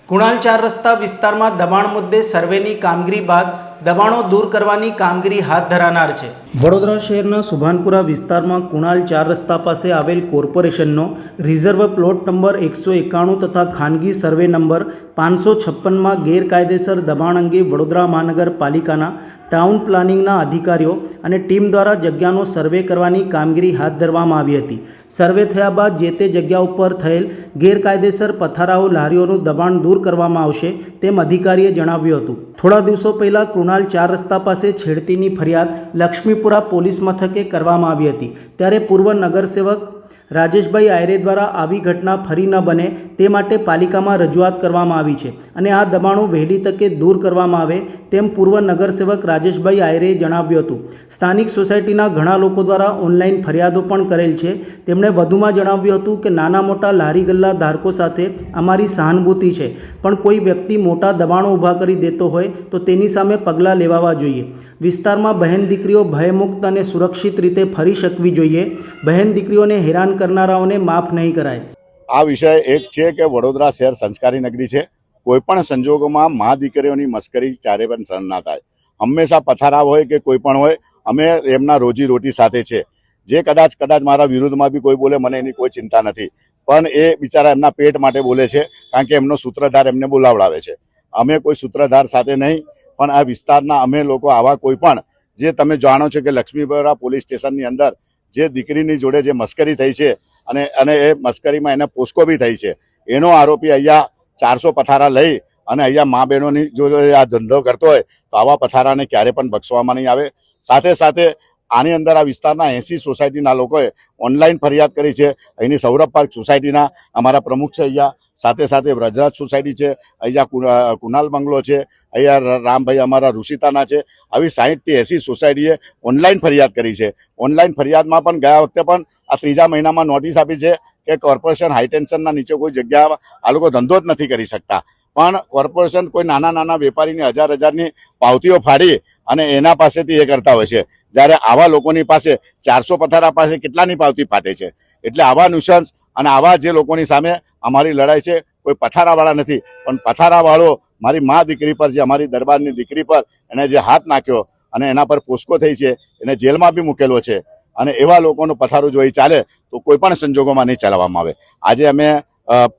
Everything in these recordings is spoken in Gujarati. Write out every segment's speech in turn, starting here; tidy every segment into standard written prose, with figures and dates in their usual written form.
કુણાલ ચાર રસ્તા વિસ્તારમાં દબાણ મુદ્દે સર્વેની કામગીરી બાદ દબાણો દૂર કરવાની કામગીરી હાથ ધરાનાર છે। વડોદરા શહેરના સુભાનપુરા વિસ્તારમાં કુણાલ ચાર રસ્તા પાસે આવેલ કોર્પોરેશનનો રિઝર્વ પ્લોટ નંબર 191 તથા ખાનગી સર્વે નંબર 556માં ગેરકાયદેસર દબાણ અંગે વડોદરા મહાનગરપાલિકાના ટાઉન પ્લાનિંગના અધિકારીઓ અને ટીમ દ્વારા જગ્યાનો સર્વે કરવાની કામગીરી હાથ ધરવામાં આવી હતી। સર્વે થયા બાદ જે તે જગ્યા ઉપર થયેલ ગેરકાયદેસર પથારાઓ લારીઓનું દબાણ દૂર કરવામાં આવશે તેમ અધિકારીએ જણાવ્યું હતું। થોડા દિવસો પહેલાં કુણાલ ચાર રસ્તા પાસે છેડતીની ફરિયાદ લક્ષ્મીપુરા પોલીસ મથકે કરવામાં આવી હતી, ત્યારે પૂર્વ નગરસેવક રાજેશભાઈ આયરે દ્વારા આવી ઘટના ફરી ન બને તે માટે પાલિકામાં રજૂઆત કરવામાં આવી છે અને આ દબાણો વહેલી તકે દૂર કરવામાં આવે તેમ પૂર્વ નગરસેવક રાજેશભાઈ આયરેએ જણાવ્યું હતું। સ્થાનિક સોસાયટીના ઘણા લોકો દ્વારા ઓનલાઈન ફરિયાદો પણ કરેલ છે। તેમણે વધુમાં જણાવ્યું હતું કે નાના મોટા લારી ગલ્લા ધારકો સાથે અમારી સહાનુભૂતિ છે, પણ કોઈ વ્યક્તિ મોટા દબાણો ઊભા કરી દેતો હોય તો તેની સામે પગલાં લેવાવા જોઈએ। વિસ્તારમાં બહેન દીકરીઓ ભયમુક્ત અને સુરક્ષિત રીતે ફરી શકવી જોઈએ। બહેન દીકરીઓને હેરાન કરનારાઓને માફ નહીં કરાય। આ વિષય એક છે કે વડોદરા શહેર સંસ્કારી નગરી છે। કોઈપણ સંજોગોમાં મા દીકરીઓની મસ્કરી ક્યારે પણ સહન ના થાય। હંમેશા પથારા હોય કે કોઈ પણ હોય, અમે એમના રોજી રોટી સાથે છે। જે કદાચ મારા વિરુદ્ધમાં બી કોઈ બોલે, મને એની કોઈ ચિંતા નથી, પણ એ બિચારા એમના પેટ માટે બોલે છે, કારણ કે એમનો સૂત્રધાર એમને બોલાવડાવે છે। અમે કોઈ સૂત્રધાર સાથે નહીં, પણ આ વિસ્તારના અમે લોકો આવા કોઈ પણ, જે તમે જાણો છો કે લક્ષ્મીપુરા પોલીસ સ્ટેશનની અંદર જે દીકરીની જોડે જે મસ્કરી થઈ છે અને એ મસ્કરીમાં એને પોસ્કો બી થઈ છે, એનો આરોપી અહીંયા 400 પથારા લઈ અને અહીંયા મા બહેનોની જો આ ધંધો કરતો હોય તો આવા પથારાને ક્યારે પણ બક્ષવામાં નહીં આવે। સાથે સાથે આની અંદર આ વિસ્તારના 80 સોસાયટીના લોકોએ ઓનલાઈન ફરિયાદ કરી છે। અહીંની સૌરભ પાર્ક સોસાયટીના અમારા પ્રમુખ છે, અહીંયા સાથે સાથે વ્રજરાજ સોસાયટી છે, અહીંયા કુનાલ બંગલો છે, અહીંયા રામભાઈ અમારા ઋષિતાના છે। આવી 60 થી 80 સોસાયટીએ ઓનલાઈન ફરિયાદ કરી છે। ઓનલાઈન ફરિયાદમાં પણ ગયા વખતે પણ આ ત્રીજા મહિનામાં નોટિસ આપી છે કે કોર્પોરેશન હાઈટેન્શનના નીચે કોઈ જગ્યા આ લોકો ધંધો જ નથી કરી શકતા, પણ કોર્પોરેશન કોઈ નાના વેપારીની હજારની પાવતીઓ ફાડી અને એના પાસેથી એ કરતા હોય છે, જ્યારે આવા લોકોની પાસે 400 પથારા પાસે કેટલાની પાવતી ફાટે છે। એટલે આવા ન્યુસન્સ અને આવા જે લોકોની સામે અમારી લડાઈ છે। કોઈ પથારાવાળા નથી, પણ પથારાવાળો મારી મા દીકરી પર, જે અમારી દરબારની દીકરી પર એને જે હાથ નાખ્યો અને એના પર પોસ્કો થઈ છે, એને જેલમાં બી મૂકેલો છે, અને એવા લોકોનું પથારું જો ચાલે તો કોઈ પણ સંજોગોમાં નહીં ચલાવવામાં આવે। આજે અમે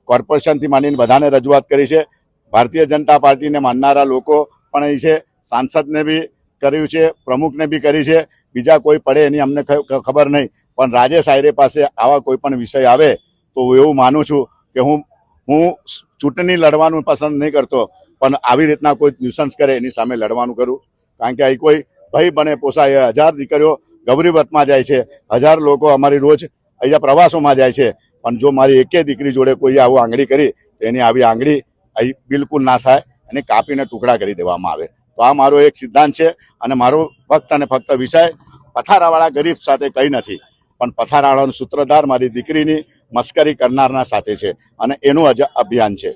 કોર્પોરેશનથી માંડીને બધાને રજૂઆત કરી છે। ભારતીય જનતા પાર્ટીને માનનારા લોકો પણ અહીં છે, સાંસદને બી કર્યું છે, પ્રમુખને બી કરી છે, બીજા કોઈ પડે એની અમને ખબર નહીં, પણ રાજેશ આયરે પાસે આવા કોઈ પણ વિષય આવે તો હું એવું માનું છું કે હું ચૂંટણી લડવાનું પસંદ નહીં કરતો, પણ આવી રીતના કોઈ ન્યુસન્સ કરે એની સામે લડવાનું કરું, કારણ કે અહીં કોઈ ભય બને પોસાય। 1000 દીકરીઓ ગૌરીવ્રતમાં જાય છે, 1000 લોકો અમારી રોજ અહીંયા પ્રવાસોમાં જાય છે, પણ જો મારી એકે દીકરી જોડે કોઈ આવું આંગળી કરી તો એની આવી આંગળી અહીં બિલકુલ ના થાય, એને કાપીને ટુકડા કરી દેવામાં આવે। તો આ મારો એક સિદ્ધાંત છે, અને મારો ફક્ત અને ફક્ત વિષય પથારાવાળા ગરીબ સાથે કંઈ નથી, પણ પથારાવાળાનો સૂત્રધાર મારી દીકરીની મસ્કરી કરનારના સાથે છે, અને એનું અભિયાન છે।